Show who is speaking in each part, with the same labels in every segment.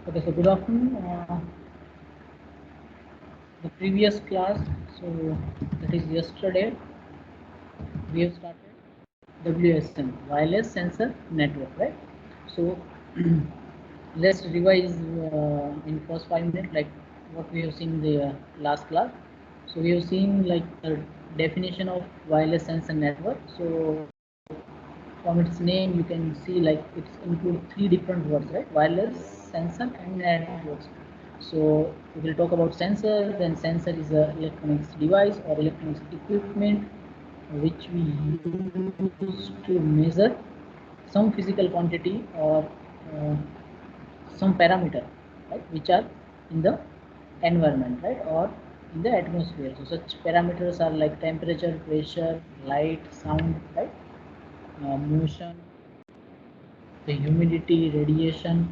Speaker 1: Okay, so good afternoon. The previous class, so that is yesterday, we have started WSN, wireless sensor network, right? So let's revise in first 5 minutes like what we have seen in the last class. So we have seen like the definition of wireless sensor network. So from its name you can see like it's include three different words, right? Wireless, sensor and networks. So we will talk about sensor. Then sensor is a electronics device or electronics equipment which we use to measure some physical quantity or uh, some parameter, right, which are in the environment, right, or in the atmosphere. So such parameters are like temperature, pressure, light, sound, right, motion, the humidity, radiation,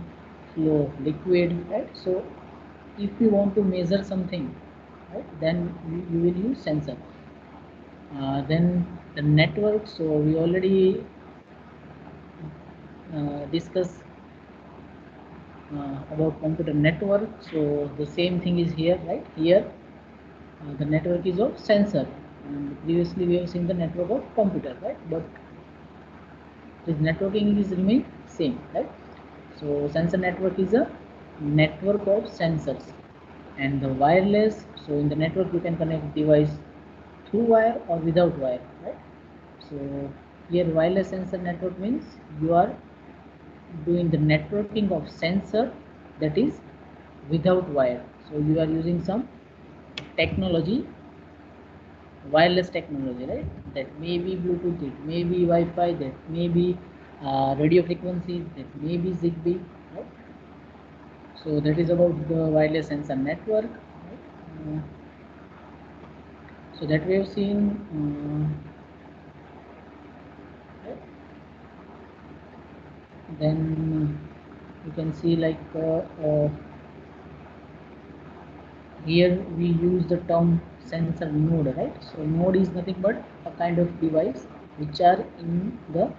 Speaker 1: flow of liquid, right. So if you want to measure something, right, then you will use sensor. Then the network, so we already discussed about computer network. So the same thing is here, right? Here the network is of sensor, and previously we have seen the network of computer, right? But this networking is remain same, right? So sensor network is a network of sensors, and the wireless, so in the network you can connect device through wire or without wire, right? So here wireless sensor network means you are doing the networking of sensor that is without wire. So you are using some technology, wireless technology, right? That may be Bluetooth, it may be Wi-Fi, that may be radio frequency, that may be Zigbee, right? So that is about the wireless sensor network, right? So that we have seen, right? Then you can see like here we use the term sensor node, right? So node is nothing but a kind of device which are in the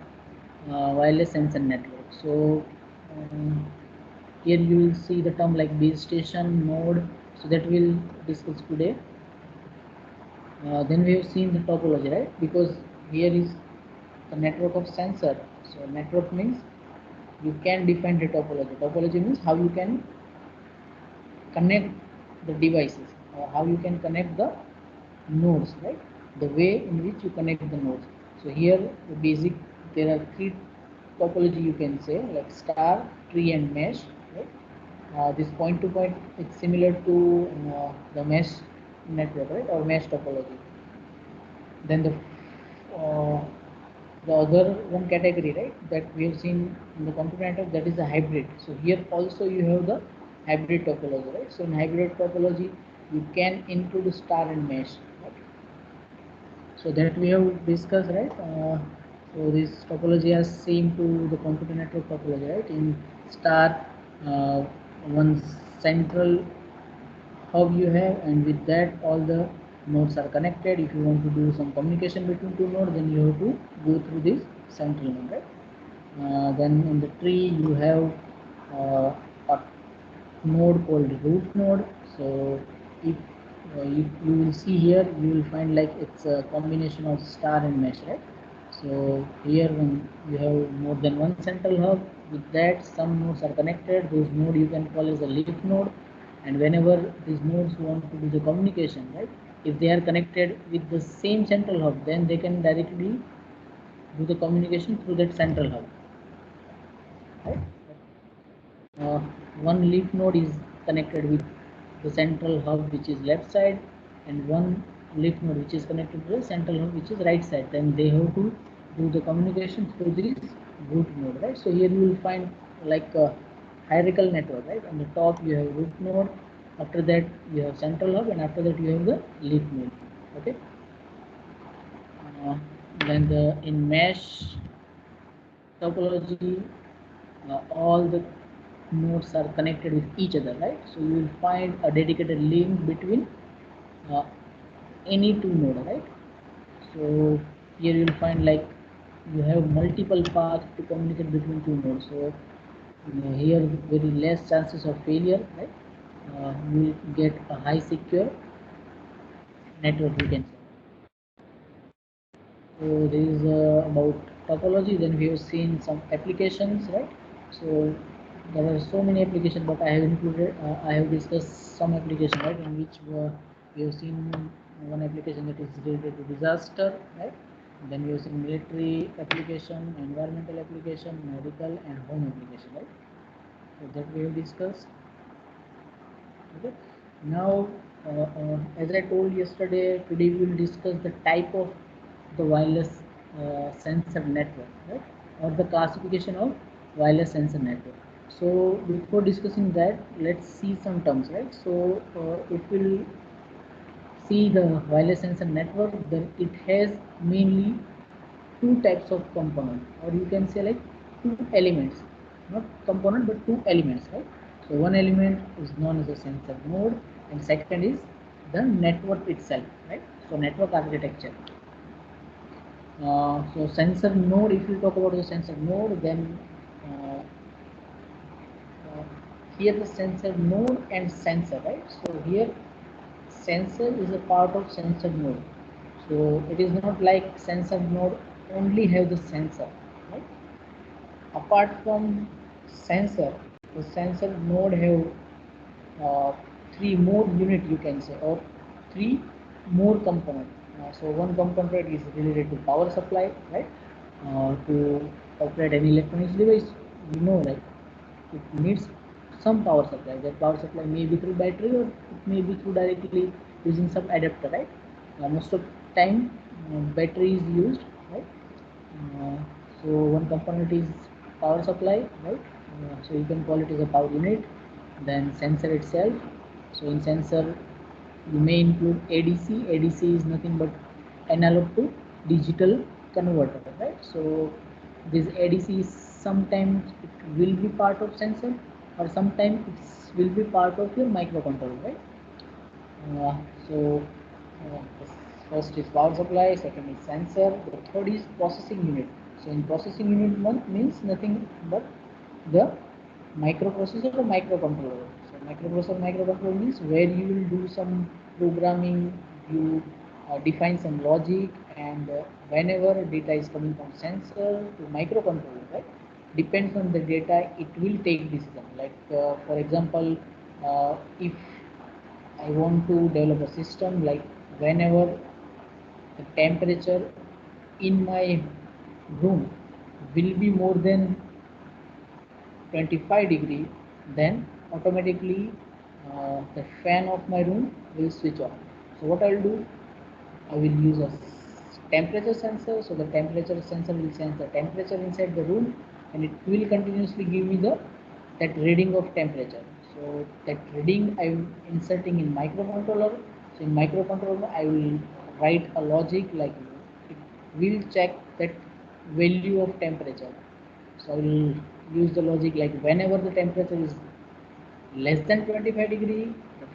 Speaker 1: wireless sensor network. So here you will see the term like base station, node, so that we'll discuss today. Then we have seen the topology, right? Because here is the network of sensor. So network means you can define the topology. Topology means how you can connect the devices or how you can connect the nodes, right? The way in which you connect the nodes. So here the basic, there are three topology you can say, like star, tree and mesh, right? This point to point, it's similar to the mesh network, right, or mesh topology. Then uh, the other one category, right, that we have seen in the computer network, that is a hybrid. So here also you have the hybrid topology, right? So in hybrid topology you can include star and mesh, right? So that we have discussed, right? So this topology is same to the computer network topology, right? In star, uh, one central hub you have, and with that all the nodes are connected. If you want to do some communication between two nodes, then you have to go through this central node, right? Then in the tree you have a node called root node. So if you will see here, you will find like it's a combination of star and mesh, right? So here when you have more than one central hub, with that some nodes are connected, those node you can call as a leaf node. And whenever these nodes want to do the communication, right, if they are connected with the same central hub, then they can directly do the communication through that central hub, right? uh, One leaf node is connected with the central hub which is left side, and one leaf node which is connected to the central hub which is right side. Then they have to do the communication through this root node, right? So here you will find like a hierarchical network, right? On the top you have root node, after that you have central hub, and after that you have the leaf node. Okay. uh, then in mesh topology, all the nodes are connected with each other, right? So you will find a dedicated link between uh, any two node, right? So here you will find like you have multiple paths to communicate between two nodes. So Here very less chances of failure, right? You will get a high secure network, you can say. So this is about topology. Then we have seen some applications, right? So there are so many applications, but I have included, I have discussed some application, right, in which we have seen one application that is related to disaster, right? Then we have seen military application, environmental application, medical, and home application, right? So that we have discussed. Okay. Now, as I told yesterday, today we will discuss the type of the wireless sensor network, right, or the classification of wireless sensor network. So before discussing that, let's see some terms, right? So if we'll see the wireless sensor network, then it has mainly two types of component, or you can say like two elements, not component but two elements, right? So one element is known as a sensor node, and second is the network itself, right? So network architecture. So sensor node, if you talk about the sensor node, then uh, uh, here the sensor node and sensor, right? So here sensor is a part of sensor node. So it is not like sensor node only have the sensor, right? Apart from sensor, the sensor node have three more unit, you can say, or three more component. So one component is related to power supply, right? To operate any electronics device, you know, like it needs some power supply. That power supply may be through battery, or it may be through directly using some adapter, right? Most of time battery is used, right? uh, so one component is power supply, right? So you can call it as a power unit. Then sensor itself. So in sensor you may include ADC. ADC is nothing but analog to digital converter, right? So this ADC is sometimes it will be part of sensor, or sometimes it will be part of your microcontroller, right? Uh, so first is power supply, second is sensor, the third is processing unit. So in processing unit one means nothing but the microprocessor or microcontroller. So microprocessor, microcontroller means where you will do some programming, you define some logic, and whenever data is coming from sensor to microcontroller, right? Depends on the data, it will take decision. Like for example, if I want to develop a system like whenever the temperature in my room will be more than 25 degree, then automatically the fan of my room will switch off. So what I'll do, I will use a temperature sensor. So the temperature sensor will sense the temperature inside the room, and it will continuously give me the that reading of temperature. So that reading I am inserting in microcontroller. So in microcontroller I will write a logic like it will check that value of temperature. So I will use the logic like whenever the temperature is less than 25 degree, the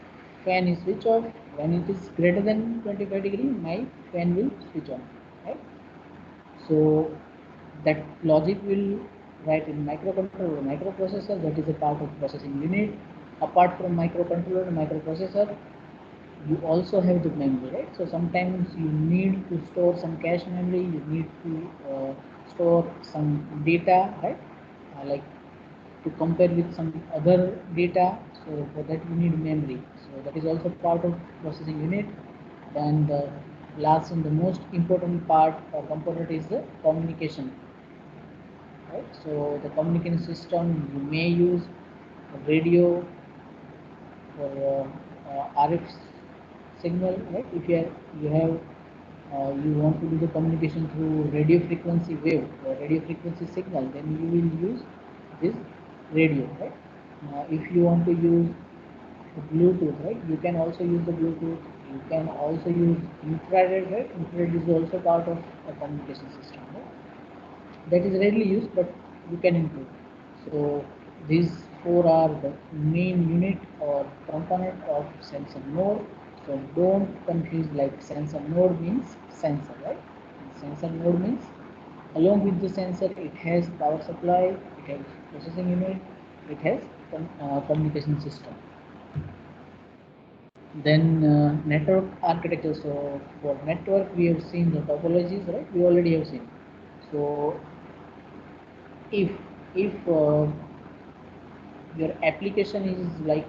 Speaker 1: fan is switch off. When it is greater than 25 degree, my fan will switch on, right? So that logic will write in microcontroller, microprocessor, that is a part of processing unit. Apart from microcontroller and microprocessor, you also have the memory, right? So sometimes you need to store some cache memory, you need to store some data, right? Like to compare with some other data. So for that you need memory. So that is also part of processing unit. Then the last and the most important part or component is the communication, right? So the communication system, you may use radio for RF signal, right? If you want to do the communication through radio frequency wave or radio frequency signal, then you will use this radio, right? If you want to use the Bluetooth, right? You can also use the Bluetooth. You can also use infrared, right? Infrared is also part of a communication system, right? That is rarely used, but you can include. So these four are the main unit or component of sensor node. So don't confuse, like sensor node means sensor, right? And sensor node means along with the sensor it has power supply, it has processing unit, it has communication system. Then network architecture. So for network, we have seen the topologies, right? We already have seen. So if your application is like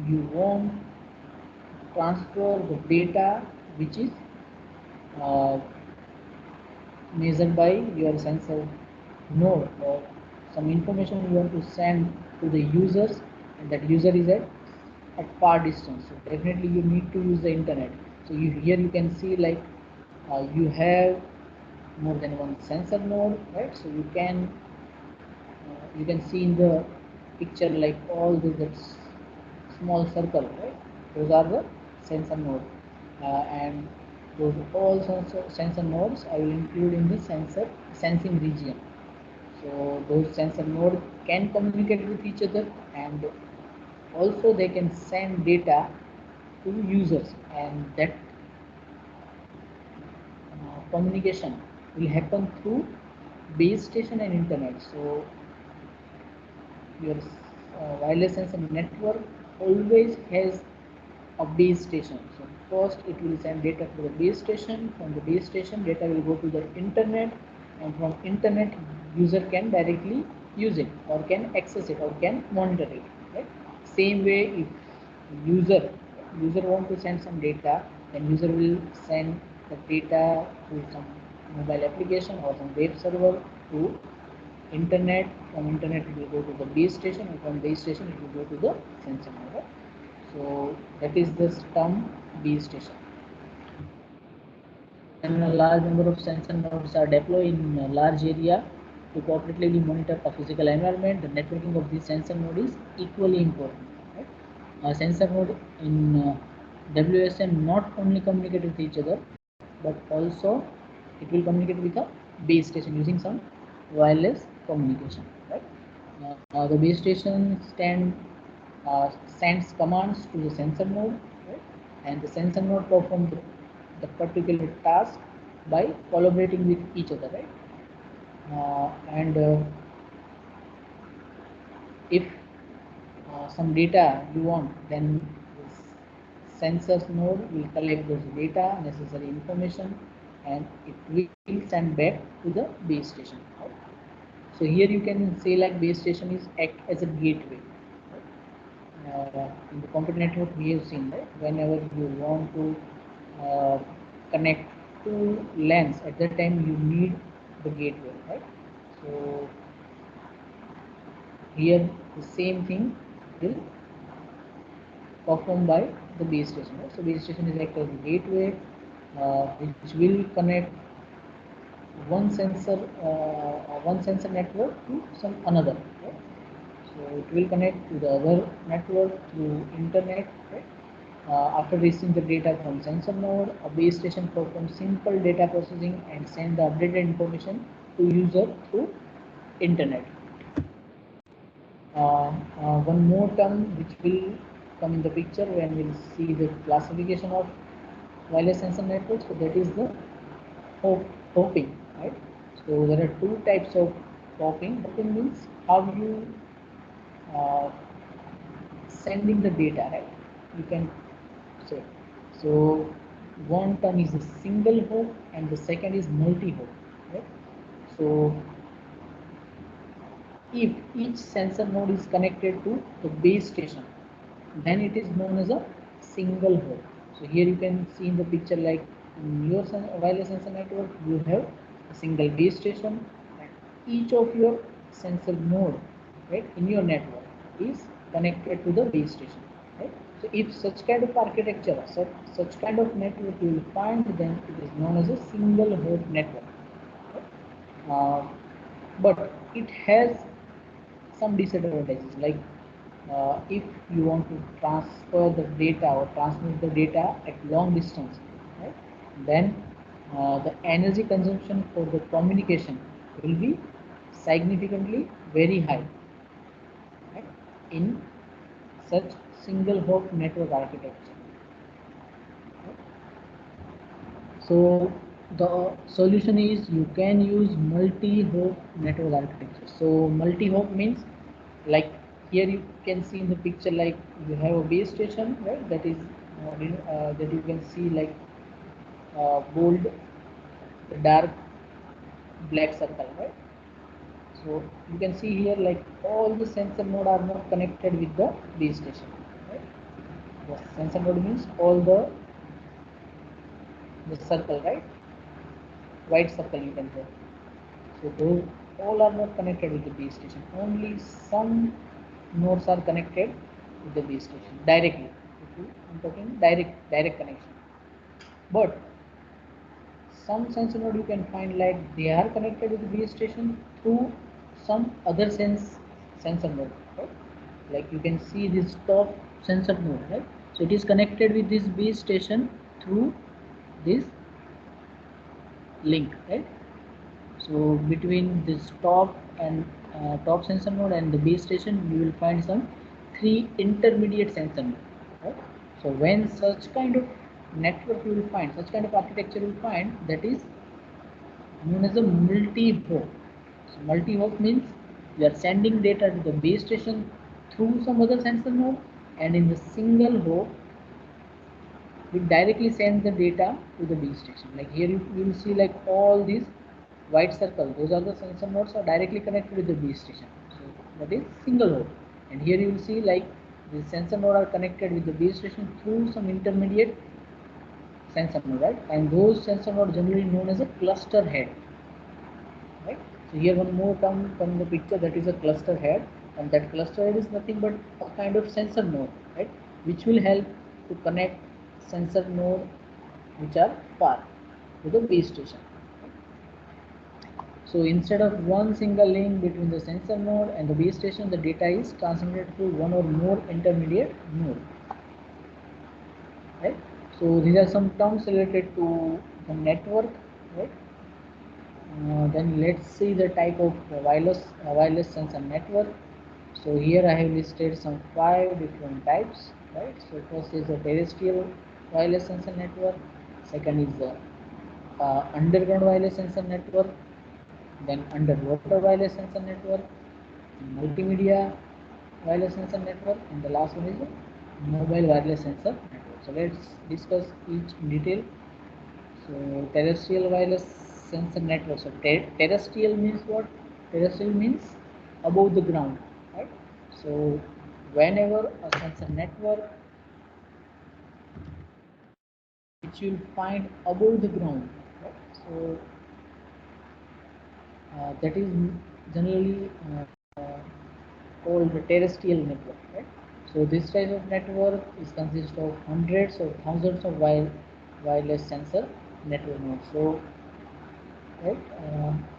Speaker 1: you want to transfer the data which is uh, measured by your sensor node, or some information you want to send to the users, and that user is at far distance, so definitely you need to use the internet. So here you can see like you have more than one sensor node, right? So you can see in the picture like all this small circle, right? Those are the sensor node, and those all sensor nodes I will include in the sensing region. So those sensor nodes can communicate with each other, and also they can send data to users, and that communication will happen through base station and internet. So your wireless sensor network always has a base station. So first it will send data to the base station. From the base station, data will go to the internet, and from internet, user can directly use it, or can access it, or can monitor it. Right? Same way, if user want to send some data, then user will send the data to some mobile application or some web server to internet. From internet it will go to the base station, and from base station it will go to the sensor node. So that is the term base station. When a large number of sensor nodes are deployed in a large area to cooperatively monitor a physical environment, the networking of these sensor nodes is equally important. Right? A sensor node in WSN not only communicate with each other, but also it will communicate with a base station using some wireless communication. Right? The base station sends commands to the sensor node, right? And the sensor node performs the particular task by collaborating with each other, right? And if some data you want, then this sensors node will collect those data, necessary information, and it will send back to the base station. Right? So here you can say like base station is act as a gateway. In the computer network we have seen that whenever you want to uh, connect two LANs, at that time you need the gateway, right? So here the same thing will performed by the base station, right? So base station is like a gateway which will connect one sensor network to some another, right? So it will connect to the other network through internet, right? After receiving the data from sensor node, a base station performs simple data processing and send the updated information to user through internet. One more term which will come in the picture when we'll see the classification of wireless sensor networks. So that is the hopping, right? So there are two types of hopping. Hopping means how you uh, sending the data, right? You can say. So one term is a single hop and the second is multi-hop, right? So if each sensor node is connected to the base station, then it is known as a single hop. So here you can see in the picture like in your wireless sensor network, you have a single base station, and each of your sensor node, right, in your network is connected to the base station. Right? So if such kind of architecture, such kind of network you will find, then it is known as a single hop network. Right? But it has some disadvantages, like if you want to transfer the data or transmit the data at long distance, right, then the energy consumption for the communication will be significantly very high, right, in such single hop network architecture. So the solution is you can use multi-hop network architecture. So multi-hop means, like here you can see in the picture, like you have a base station, right? That is that you can see like bold, dark black circle, right? So you can see here like all the sensor node are not connected with the base station, right? The sensor node means all the circle, right? White circle you can say. So those all are not connected with the base station. Only some nodes are connected with the base station directly. I'm talking direct connection. But some sensor node you can find like they are connected with the base station through some other sensor node, right? Like you can see this top sensor node, right? So it is connected with this base station through this link, right? So between this top and top sensor node and the base station, you will find some three intermediate sensor node, right? So when such kind of network you will find, such kind of architecture you will find, that is known as a multi-hop. So multi-hop means you are sending data to the base station through some other sensor node, and in the single hop we directly send the data to the base station. Like here you will see like all these white circle, those are the sensor nodes are directly connected with the base station. So that is single hop. And here you will see like the sensor node are connected with the base station through some intermediate sensor node, right? And those sensor nodes generally known as a cluster head, right? So here one more term from the picture, that is a cluster head, and that cluster head is nothing but a kind of sensor node, right? Which will help to connect sensor node which are far to the base station. So instead of one single link between the sensor node and the base station, the data is transmitted through one or more intermediate node, right? So these are some terms related to the network, right? Then let's see the type of wireless sensor network. So here I have listed some 5 different types, right? So first is the terrestrial wireless sensor network. Second is the underground wireless sensor network. Then underwater wireless sensor network, multimedia wireless sensor network, and the last one is the mobile wireless sensor network. So let's discuss each in detail. So terrestrial wireless sensor network. So terrestrial means what? Terrestrial means above the ground, right? So whenever a sensor network which you will find above the ground, right? So that is generally called the terrestrial network, right? So this type of network is consist of hundreds or thousands of wireless sensor network nodes. So right,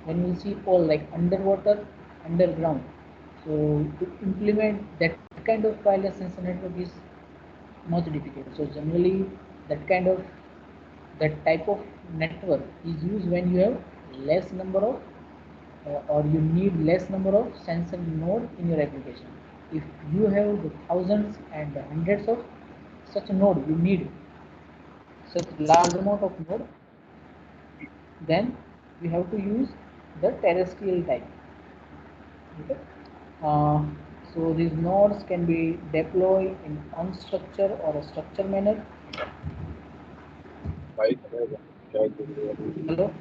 Speaker 1: when we see all like underwater, underground, so to implement that kind of wireless sensor network is much difficult. So generally that type of network is used when you have less number of or you need less number of sensor node in your application. If you have the thousands and hundreds of such node, you need such large amount of node, then we have to use the terrestrial type. Okay. Uh, so these nodes can be deployed in unstructured or a structured manner. Hello,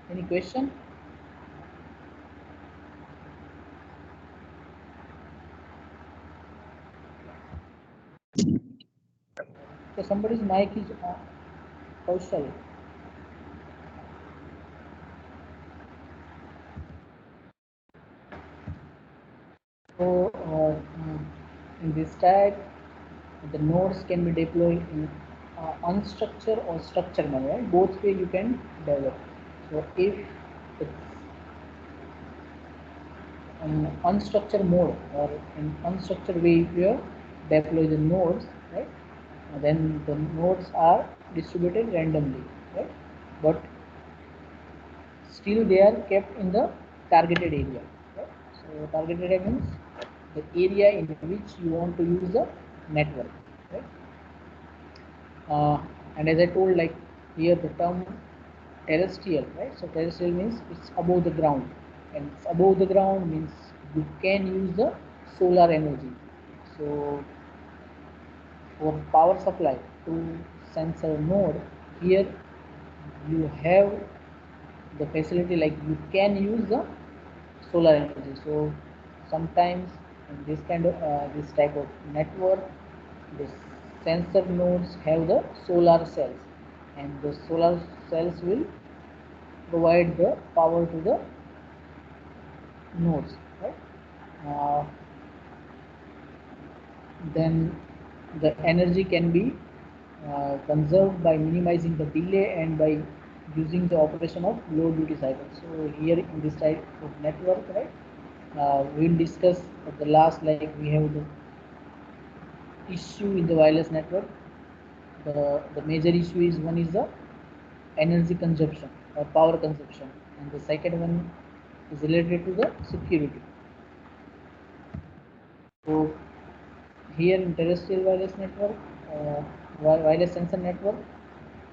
Speaker 1: any question? So somebody's mic is on. Kaushal. So in this type, the nodes can be deployed in unstructured or structured manner. Right? Both way you can develop. So if it's in unstructured mode or in unstructured way, if you deploy the nodes, right? Then the nodes are distributed randomly, right? But still they are kept in the targeted area, right? So targeted area means the area in which you want to use the network, right? And as I told, like here the term terrestrial, right? So terrestrial means it's above the ground, and it's above the ground means you can use the solar energy. So for power supply to sensor node, here you have the facility, like you can use the solar energy. So sometimes in this kind of this type of network, the sensor nodes have the solar cells, and the solar cells will provide the power to the nodes, right? uh, then the energy can be conserved by minimizing the delay and by using the operation of low duty cycle. So here in this type of network, right, we'll discuss at the last, like we have the issue in the wireless network. The major issue is, one is the energy consumption or power consumption, and the second one is related to the security. So here in terrestrial wireless network, wireless sensor network,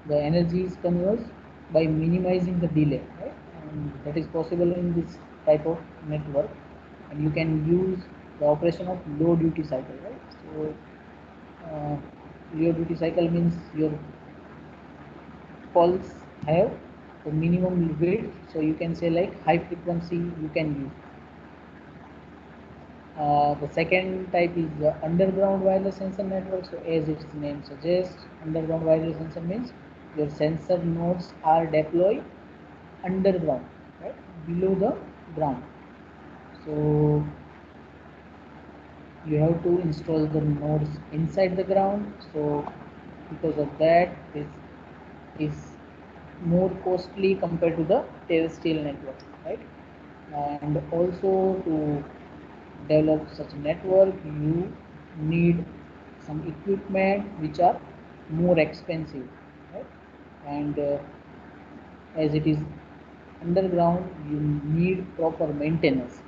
Speaker 1: the energy is conserved by minimizing the delay, right? And that is possible in this type of network, and you can use the operation of low duty cycle, right? So low duty cycle means your pulse have the minimum width, so you can say like high frequency you can use. The second type is the underground wireless sensor network. So as its name suggests, underground wireless sensor means your sensor nodes are deployed underground, right, below the ground. So you have to install the nodes inside the ground. So because of that, this is more costly compared to the terrestrial network, right? And also to develop such a network, you need some equipment which are more expensive, right? And as it is underground, you need proper maintenance.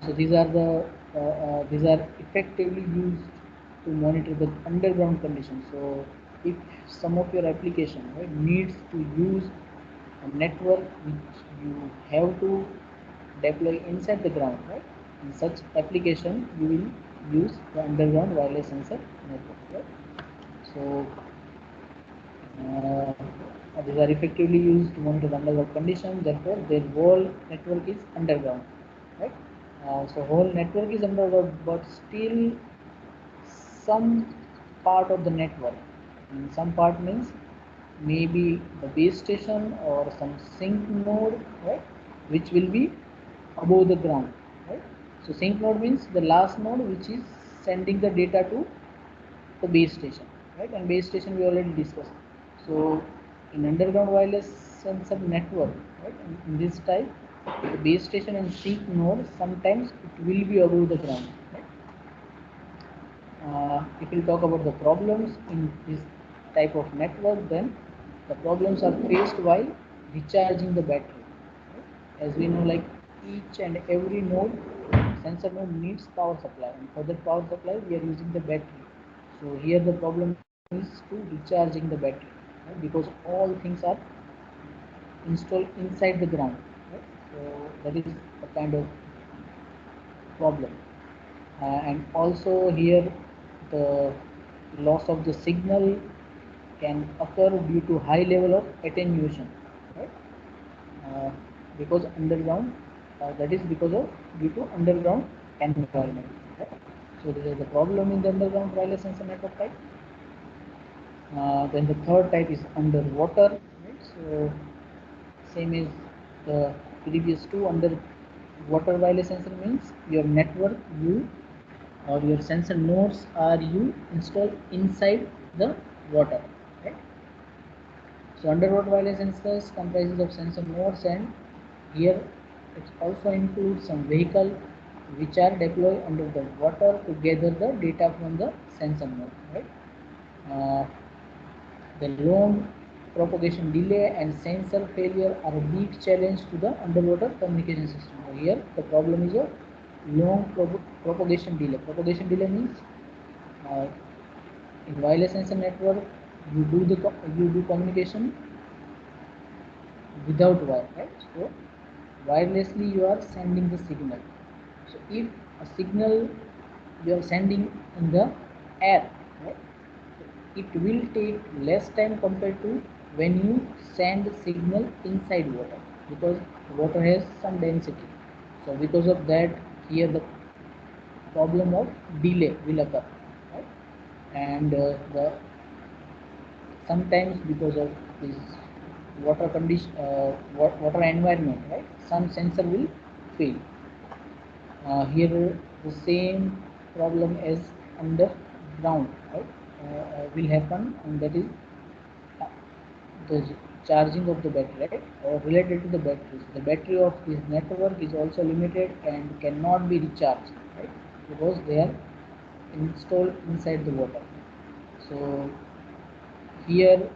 Speaker 1: So these are effectively used to monitor the underground conditions. So if some of your application, right, needs to use a network which you have to deploy inside the ground, right, in such application you will use the underground wireless sensor network, right? So these are effectively used to monitor the underground conditions. Therefore, their whole network is underground, right? So whole network is underground, but still some part of the network. And some part means maybe the base station or some sync node, right, which will be above the ground, right? So sync node means the last node which is sending the data to the base station, right? And base station we already discussed. So in underground wireless sensor network, right, in this type, the base station and sync node sometimes it will be above the ground, right? If we talk about the problems in this type of network, then the problems are faced while recharging the battery, right? As we know, like each and every node, sensor node needs power supply, and for that power supply we are using the battery. So here the problem is to recharging the battery, right? Because all things are installed inside the ground, right? So that is a kind of problem. And also here the loss of the signal can occur due to high level of attenuation, right? uh, because underground, that is because of due to underground environment, right? So this is the problem in the underground wireless sensor network type. Then the third type is underwater, right? So same as the previous two. Underwater wireless sensor means your network you or your sensor nodes are you installed inside the water, right? So underwater wireless sensors comprises of sensor nodes, and here it also includes some vehicle which are deployed under the water to gather the data from the sensor node, right? Uh, the long propagation delay and sensor failure are a big challenge to the underwater communication system. So here the problem is of long propagation delay. Propagation delay means uh, in wireless sensor network you do communication without wire, right? So wirelessly you are sending the signal. So if a signal you are sending in the air, right, it will take less time compared to when you send signal inside water, because water has some density. So because of that, here the problem of delay will occur, right? And the sometimes because of this water condition, water environment, right, some sensor will fail. Here the same problem as underground, right, will happen, and that is uh, the charging of the battery, right, or related to the batteries. The battery of this network is also limited and cannot be recharged, right, because they are installed inside the water. So here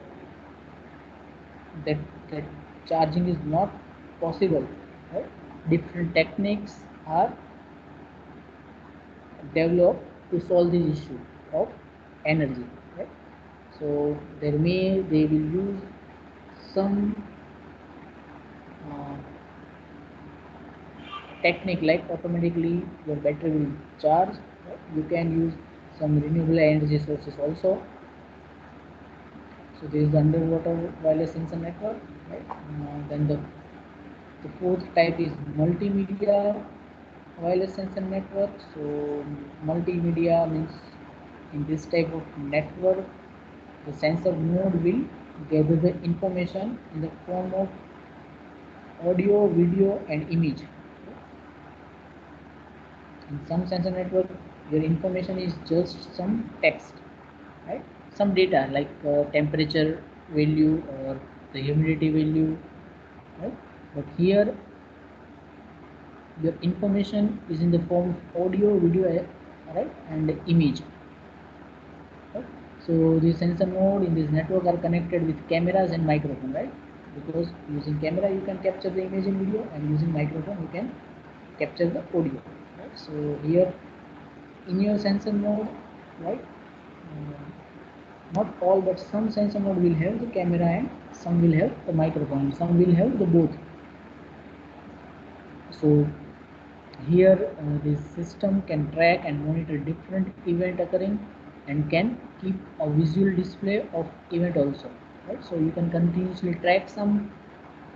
Speaker 1: that that charging is not possible, right? Different techniques are developed to solve this issue of energy, right? So they will use some uh, technique like automatically your battery will charge, right? You can use some renewable energy sources also. So this is the underwater wireless sensor network, right? Then the fourth type is multimedia wireless sensor network. So multimedia means in this type of network, the sensor node will gather the information in the form of audio, video, and image. In some sensor network, your information is just some text, right? Some data like temperature value or the humidity value, right? But here your information is in the form of audio, video, right, and image, right? So the sensor node in this network are connected with cameras and microphone, right? Because using camera you can capture the image and video, and using microphone you can capture the audio, right? So here in your sensor node, right, uh, not all but some sensor node will have the camera and some will have the microphone, some will have the both. So here this system can track and monitor different event occurring and can keep a visual display of event also, right? So you can continuously track some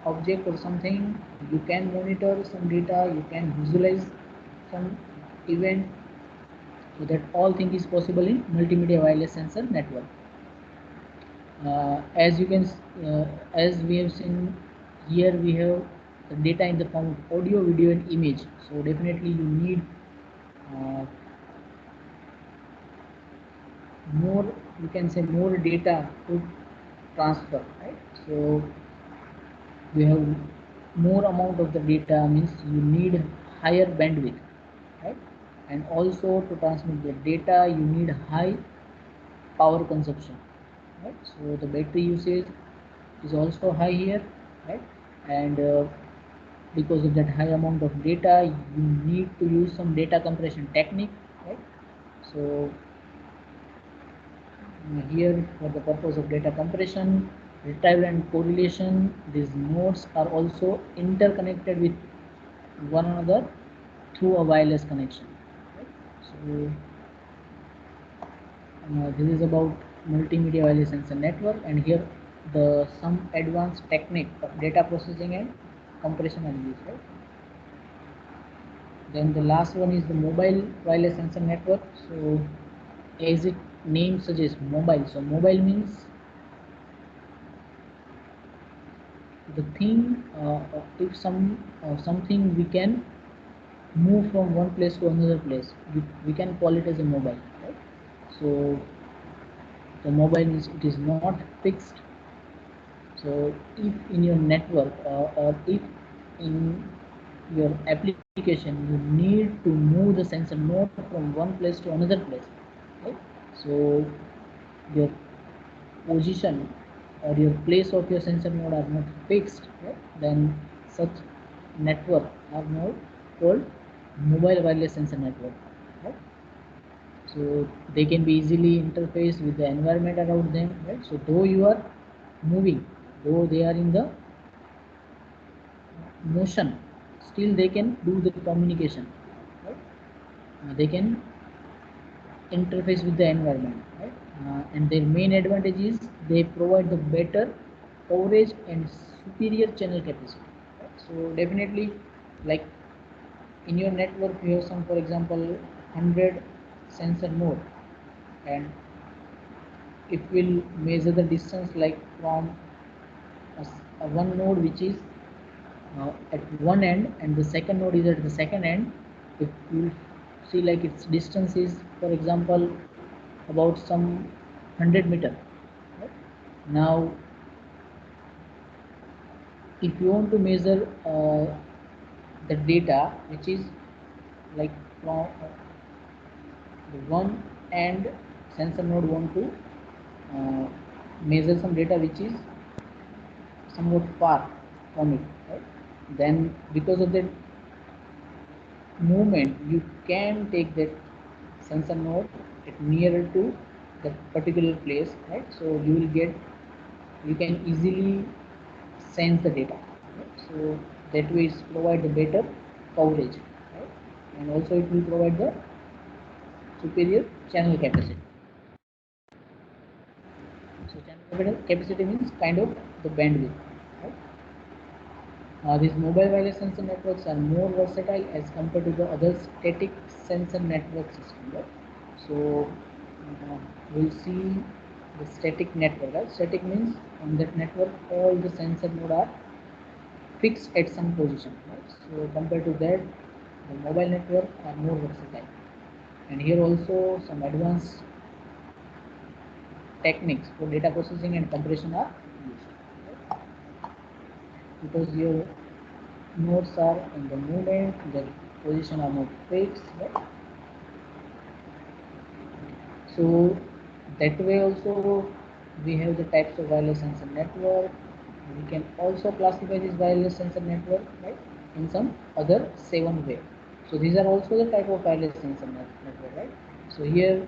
Speaker 1: object or something, you can monitor some data, you can visualize some event. So that all thing is possible in multimedia wireless sensor network. As you can as we have seen, here we have the data in the form of audio, video, and image. So definitely you need uh, more, you can say more data to transfer, right? So we have more amount of the data means you need higher bandwidth, right? And also to transmit the data you need high power consumption, right? So the battery usage is also high here, right? And because of that high amount of data you need to use some data compression technique, right? So here for the purpose of data compression, retrieval, and correlation, these nodes are also interconnected with one another through a wireless connection, right? So this is about multimedia wireless sensor network, and here the some advanced technique of data processing and compression are used, right? Then the last one is the mobile wireless sensor network. So as it name suggests, mobile. So mobile means the thing, if something we can move from one place to another place, we can call it as a mobile, right? So the mobile is, it is not fixed. So if in your network or if in your application you need to move the sensor node from one place to another place, right? So your position or your place of your sensor node are not fixed, right? Then such network are now called mobile wireless sensor network, right? So they can be easily interfaced with the environment around them, right? So though you are moving, though they are in the motion, still they can do the communication, right? They can interface with the environment, right? And their main advantage is they provide the better coverage and superior channel capacity, right? So definitely, like in your network you have some, for example, 100 sensor node, and if we'll measure the distance like from one node which is at one end and the second node is at the second end, if you see like its distance is, for example, about some 100 meter, right? Now if you want to measure the data which is like from the one end, sensor node want to uh, measure some data which is somewhat far from it, right? Then because of that movement you can take that sensor node at nearer to that particular place, right? So you will get, you can easily sense the data, right? So that way it provide the better coverage, right? And also it will provide the superior channel capacity. So channel capacity means kind of the bandwidth, right? These mobile wireless sensor networks are more versatile as compared to the other static sensor network system, right? So uh, we'll see the static network, right? Static means on that network all the sensor node are fixed at some position, right? So compared to that, the mobile network are more versatile. And here also some advanced techniques for data processing and compression are used, right? Because your nodes are in the movement, their position are not fixed, right? So that way also we have the types of wireless sensor network. We can also classify this wireless sensor network, right, in some other 7 way. So these are also the type of wireless sensor network, right? So here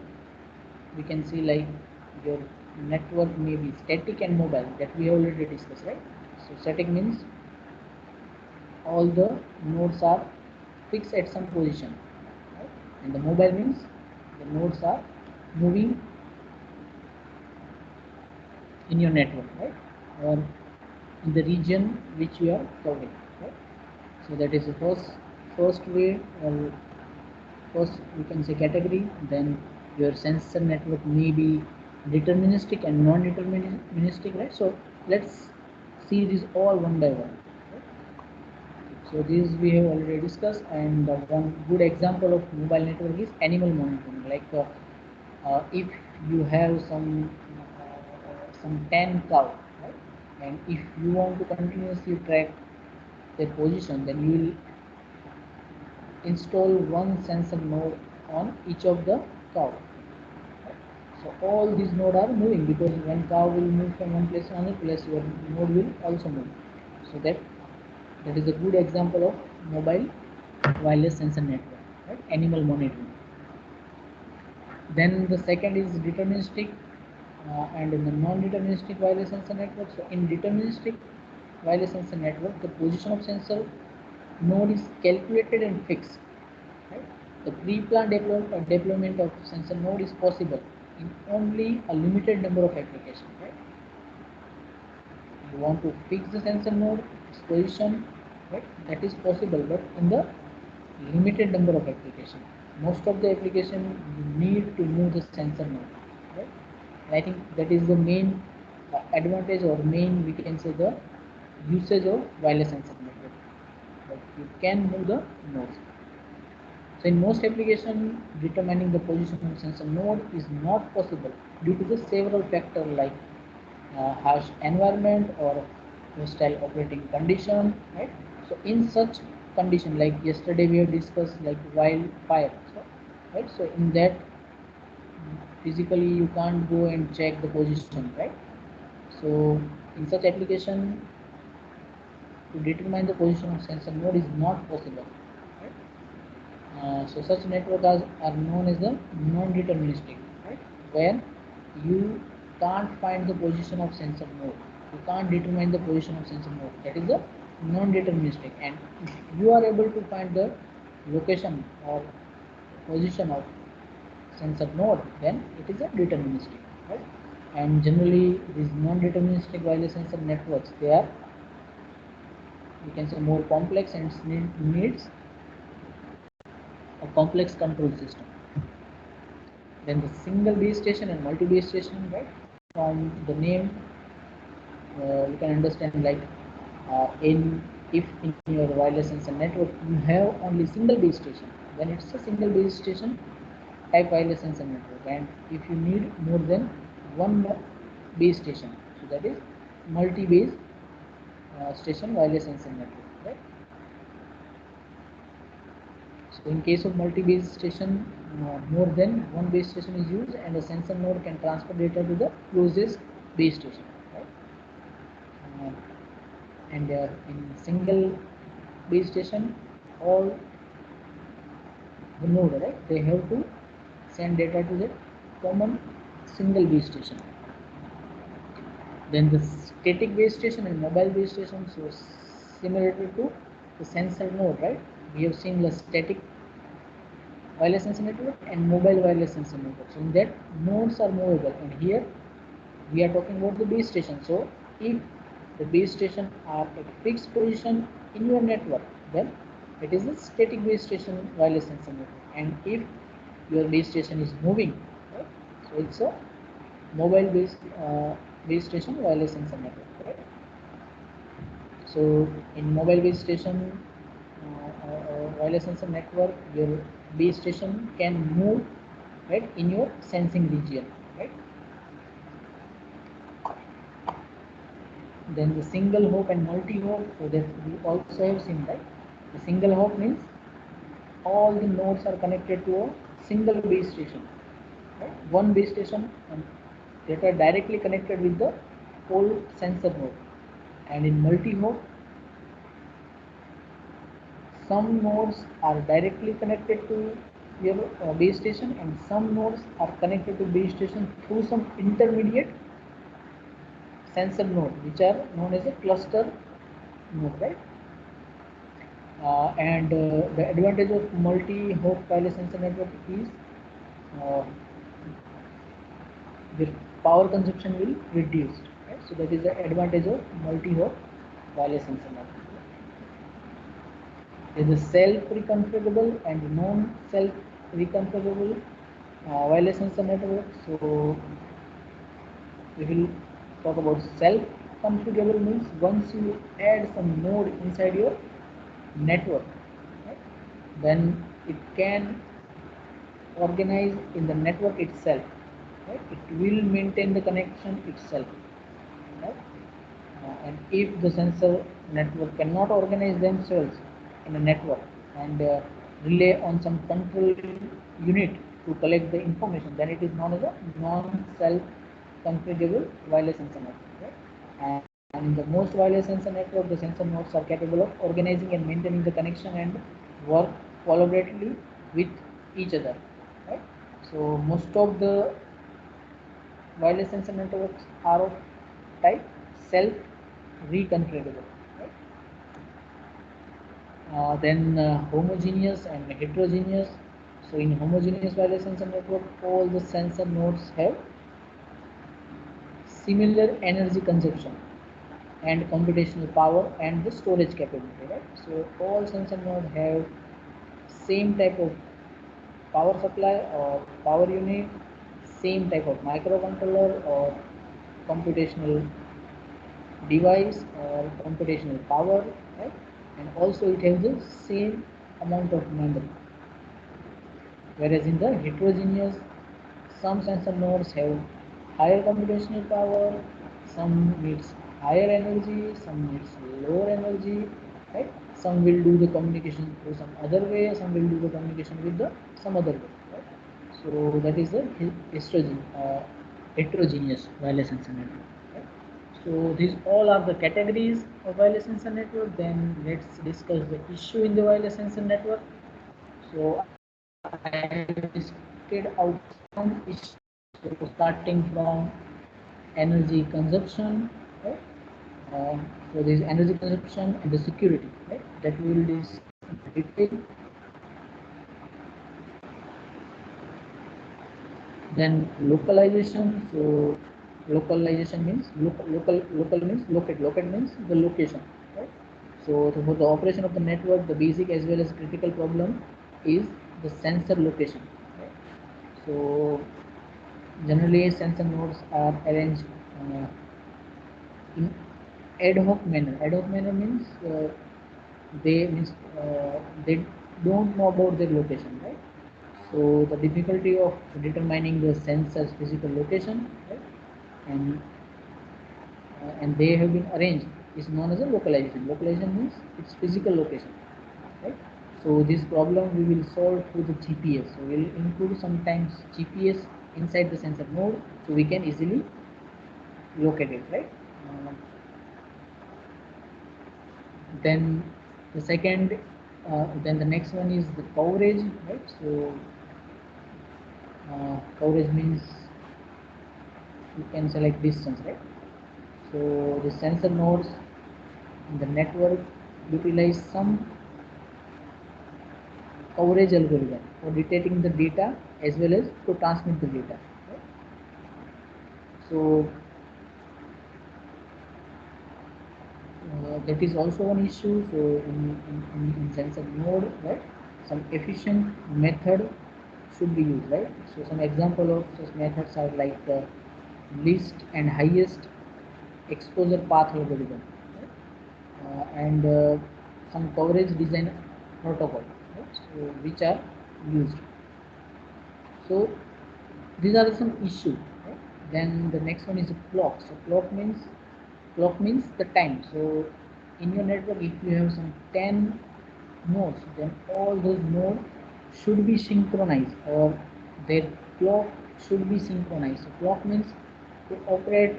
Speaker 1: we can see like your network may be static and mobile, that we already discussed, right? So static means all the nodes are fixed at some position, right? And the mobile means the nodes are moving in your network, right? Or in the region which you are covering, right? So that is the first way, or first we can say category. Then your sensor network may be deterministic and non-deterministic, right? So let's see this all one by one, right? So this we have already discussed, and one good example of mobile network is animal monitoring. Like if you have some 10 cow, right? And if you want to continuously track their position, then you will install one sensor node on each of the cow. Right? So all these nodes are moving because when cow will move from one place to another place, your node will also move. So that is a good example of mobile wireless sensor network, right? Animal monitoring. Then the second is deterministic and in the non-deterministic wireless sensor network. So in deterministic wireless sensor network, the position of sensor node is calculated and fixed. Right? The pre-planned deployment of sensor node is possible in only a limited number of applications. Right? You want to fix the sensor node, its position, right? That is possible, but in the limited number of applications. Most of the application you need to move the sensor node, right? And I think that is the main advantage, or main we can say the usage of wireless sensor network. Like you can move the nodes. So in most applications, determining the position of sensor node is not possible due to the several factors like harsh environment or hostile operating condition, right? So in such condition, like yesterday we have discussed like wildfire, so, right? So in that physically you can't go and check the position, right? So in such application, to determine the position of sensor node is not possible, right? So such networks are known as the non-deterministic, right? Where you can't find the position of sensor node. You can't determine the position of sensor node. That is the non-deterministic. And if you are able to find the location or position of sensor node, then it is a deterministic, right? And generally, these non-deterministic wireless sensor networks, they are, you can say, more complex and needs a complex control system. Then the single base station and multi base station, right? From the name, you can understand, like in if in your wireless sensor network you have only single base station, then it's a single base station type wireless sensor network. And if you need more than one base station, so that is multi base station wireless sensor network, right? So in case of multi-base station, more than one base station is used, and the sensor node can transfer data to the closest base station, right? Uh, and in single base station, all the node, right, they have to send data to the common single base station. Then the static base station and mobile base station, so similar to the sensor node, right? We have seen the static wireless sensor network and mobile wireless sensor network. So in that, nodes are movable, and here we are talking about the base station. So if the base station are at fixed position in your network, then it is a static base station wireless sensor network. And if your base station is moving, right, so it's a mobile base station wireless sensor network, right? So in mobile base station wireless sensor network, your base station can move, right, in your sensing region, right? Then the single hop and multi hop, so that we also have seen, right? The single hop means all the nodes are connected to a single base station, right? One base station, and that are directly connected with the whole sensor node. And in multi hop, some nodes are directly connected to your base station, and some nodes are connected to base station through some intermediate sensor node, which are known as a cluster node, right? And the advantage of multi-hop wireless sensor network is uh, the power consumption will reduce, right? So that is the advantage of multi-hop wireless sensor network. There is a self-reconfigurable and non-self-reconfigurable wireless sensor network. So we will talk about self-configurable means once you add some node inside your network, right, then it can organize in the network itself, right? It will maintain the connection itself, right? And if the sensor network cannot organize themselves in a network and rely on some control unit to collect the information, then it is known as a non-self configurable wireless sensor network, right? And in the most wireless sensor network, the sensor nodes are capable of organizing and maintaining the connection and work collaboratively with each other, right? So most of the wireless sensor networks are of type self reconfigurable, right? Then homogeneous and heterogeneous. So in homogeneous wireless sensor network, all the sensor nodes have similar energy consumption and computational power and the storage capability, right? So all sensor nodes have same type of power supply or power unit, same type of microcontroller or computational device or computational power, right? And also it has the same amount of memory. Whereas in the heterogeneous, some sensor nodes have higher computational power, some needs higher energy, some needs lower energy, right? Some will do the communication through some other way, some will do the communication with the some other way, right? So that is the heterogeneous wireless sensor network, right? So these all are the categories of wireless sensor network. Then let's discuss the issue in the wireless sensor network. So I listed out some issues. So starting from energy consumption, right? So there is energy consumption and the security, right? That we will discuss in detail. Then localization. So localization means local means locate. Locate means the location, right? So for the operation of the network, the basic as well as critical problem is the sensor location. Right? So generally sensor nodes are arranged uh, in ad hoc manner. Ad hoc manner means means they don't know about their location, right? So the difficulty of determining the sensor's physical location, right? and and they have been arranged is known as a localization. Localization means its physical location, right? So this problem we will solve through the GPS. So we will include sometimes GPS inside the sensor node, so we can easily locate it, right? Uh, then the second, then the next one is the coverage, right? So coverage means you can select distance, right? So the sensor nodes in the network utilize some coverage algorithm for detecting the data as well as to transmit the data. Right? So that is also one issue. So in sensor node, right, some efficient method should be used, right? So some example of such methods are like least and highest exposure path algorithm, right? And some coverage design protocol, right? So which are used. So these are some issues, right? Then the next one is a clock. So clock means the time. So in your network, if you have some 10 nodes, then all those nodes should be synchronized, or their clock should be synchronized. So clock means to operate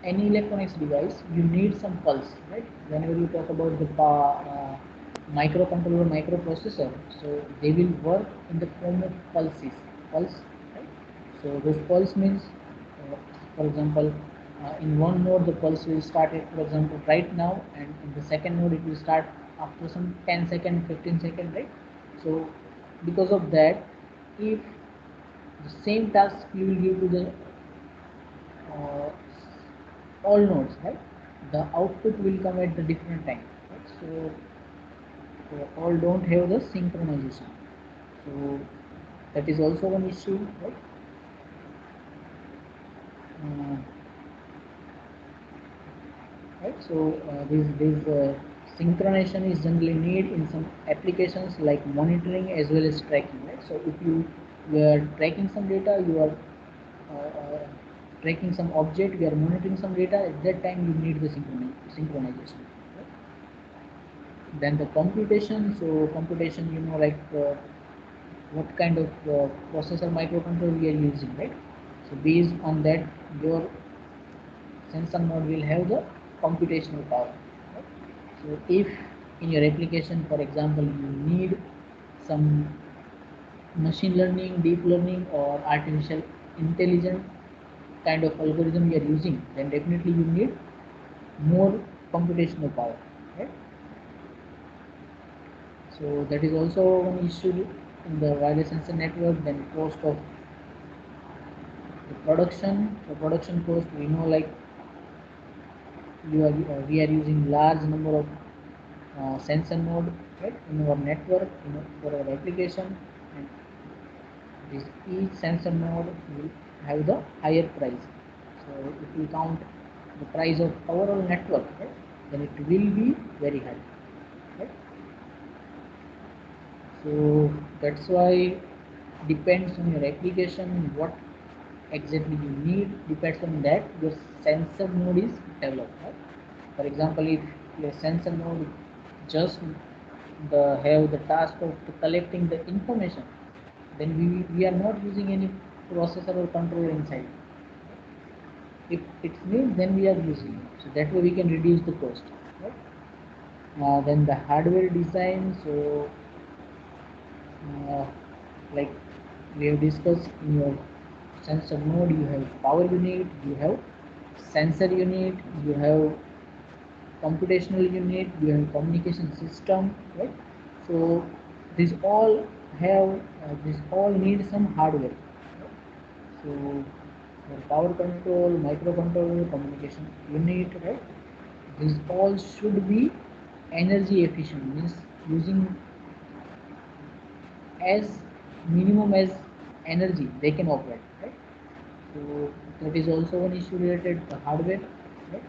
Speaker 1: any electronics device, you need some pulse, right? Whenever you talk about the microcontroller, microprocessor, so they will work in the form of pulses, pulse, right? So those pulse means, for example, in one node the pulse will start at, for example, right now, and in the second node it will start after some 10 second, 15 second, right? So because of that, if the same task you will give to the uh, all nodes, right? The output will come at the different time, right? So all don't have the synchronization. So that is also one issue, right? Uh, right. So this synchronization is generally need in some applications like monitoring as well as tracking, right? So if you are tracking some data, you are tracking some object, we are monitoring some data, at that time you need the synchronization, right? Then the computation. So computation, like what kind of processor microcontroller we are using, right? So based on that, your sensor node will have the computational power, right? So if in your application, for example, you need some machine learning, deep learning, or artificial intelligence kind of algorithm you are using, then definitely you need more computational power, right? So that is also one issue in the wireless sensor network. Then cost of the production. The production cost, we know, like we are using large number of sensor node, right, in our network, for our application, and this each sensor node will have the higher price. So if we count the price of overall network, right, then it will be very high, right? So that's why depends on your application what exactly you need, depends on that your sensor node is developed, right? For example, if your sensor node just have the task of collecting the information, then we are not using any processor or controller inside. If it needs, then we are using it. So that way we can reduce the cost, right? Then the hardware design. So like we have discussed, in your sensor node you have power unit, you have sensor unit, you have computational unit, you have communication system, right? So these all have these all need some hardware, right? So for power control, microcontroller, communication unit, right? These all should be energy efficient, means using as minimum as energy they can operate, right? So that is also one issue related to hardware, right?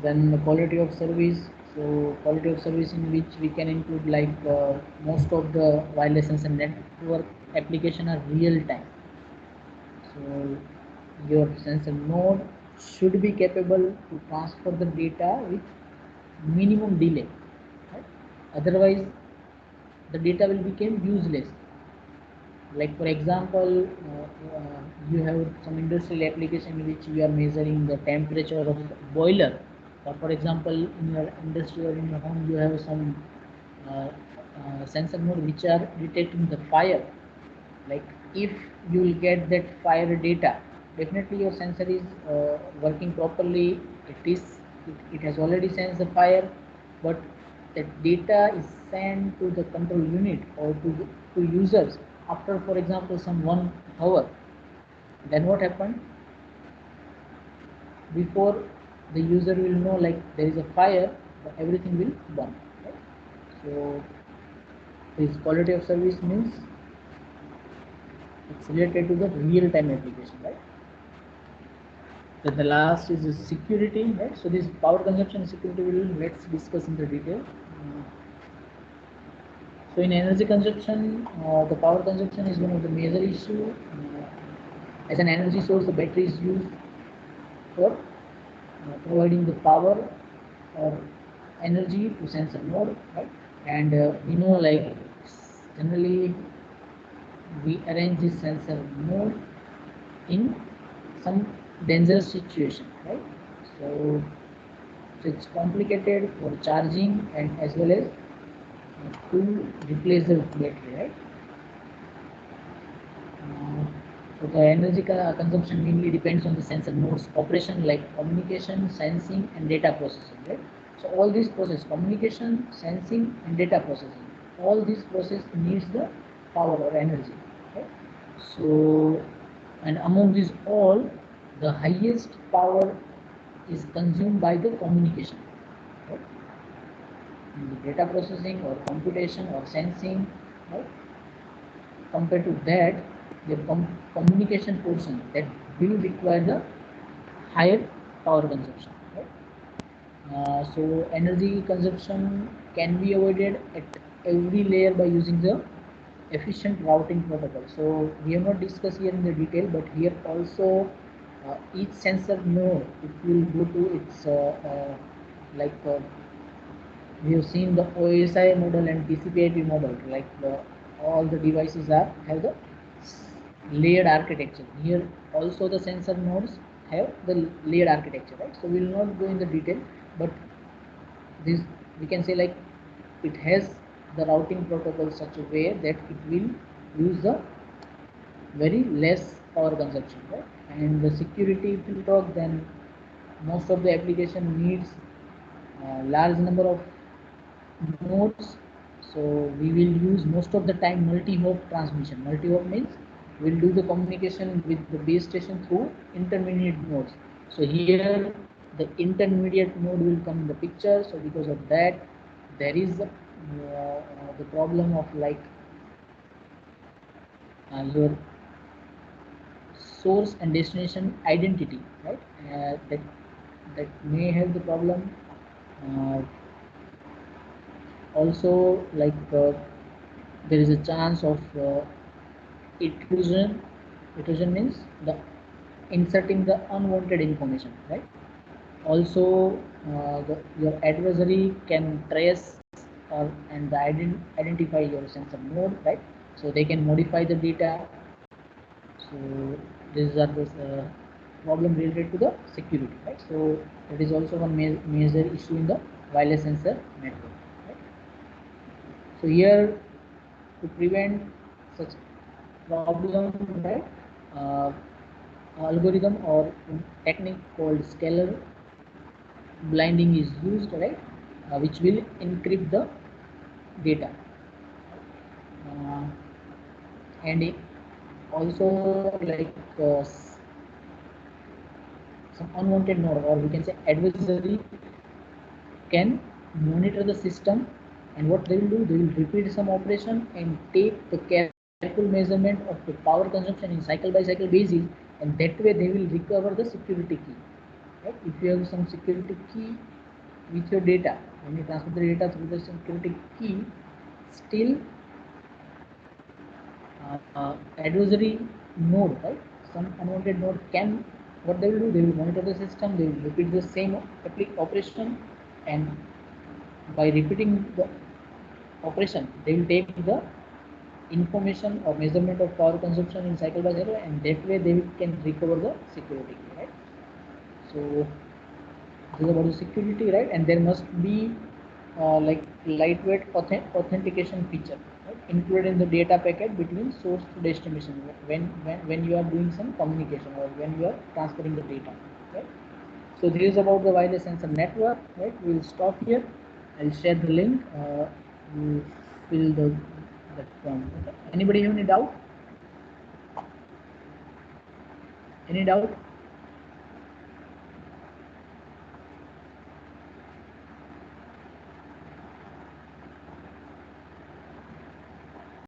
Speaker 1: Then the quality of service. So quality of service, in which we can include like most of the wireless sensor network application are real time. So your sensor node should be capable to transfer the data with minimum delay, right? Otherwise the data will become useless. Like for example, you have some industrial application in which you are measuring the temperature of boiler, or for example in your industry or in your home you have some sensor node which are detecting the fire. Like if you will get that fire data, definitely your sensor is working properly. It has already sensed the fire, but that data is sent to the control unit or to users after, for example, some 1 hour. Then what happened? Before the user will know like there is a fire, everything will burn, right? So this quality of service means it's related to the real time application, right? Then the last is the security, right? So this power consumption security will let's discuss in the detail. So in energy consumption, the power consumption is one of the major issue. As an energy source, the battery is used for providing the power or energy to sensor node, right? And like generally we arrange this sensor node in some dangerous situation, right? So, it's complicated for charging and as well as to replace the battery, right? So the energy consumption mainly depends on the sensor nodes operation, like communication, sensing, and data processing, right? So all these process, communication, sensing, and data processing, all these process needs the power or energy, right? So, and among these all, the highest power is consumed by the communication, right? In the data processing or computation or sensing, right? Compared to that, the communication portion that will require the higher power consumption, right? So energy consumption can be avoided at every layer by using the efficient routing protocol. So we have not discussed here in the detail, but here also each sensor node, if you will go to its like we have seen the OSI model and TCP/IP model, like all the devices are have the layered architecture. Here also the sensor nodes have the layered architecture, right? So we will not go in the detail, but this we can say like it has the routing protocol such a way that it will use the very less power consumption, right? And the security, if you talk, then most of the application needs large number of nodes. So we will use most of the time multi-hop transmission. Multi-hop means we'll do the communication with the base station through intermediate nodes. So here the intermediate node will come in the picture. So because of that, there is the problem of like your source and destination identity, right? That may have the problem. Uh, Also, like there is a chance of intrusion. Intrusion means the inserting the unwanted information, right? Also, your adversary can trace or and identify your sensor node, right? So they can modify the data. So these are the problem related to the security, right? So that is also one major issue in the wireless sensor network, right? So here to prevent such problem, right, algorithm or technique called scalar blinding is used, right, which will encrypt the data. And also like some unwanted node, or we can say adversary, can monitor the system, and what they will do, they will repeat some operation and take the careful measurement of the power consumption in cycle by cycle basis, and that way they will recover the security key, right? If you have some security key with your data, when you transfer the data through the security key, still adversary node, right, some unwanted node can, what they will do, they will monitor the system, they will repeat the same operation, and by repeating the operation, they will take the information or measurement of power consumption in cycle by cycle, and that way they can recover the security key, right? So this is about the security, right? And there must be like lightweight authentication feature, right, included in the data packet between source to destination when you are doing some communication or when you are transferring the data, right? So this is about the wireless sensor network, right? We will stop here. I'll share the link. You fill the that form. Okay. Anybody have any doubt? Any doubt?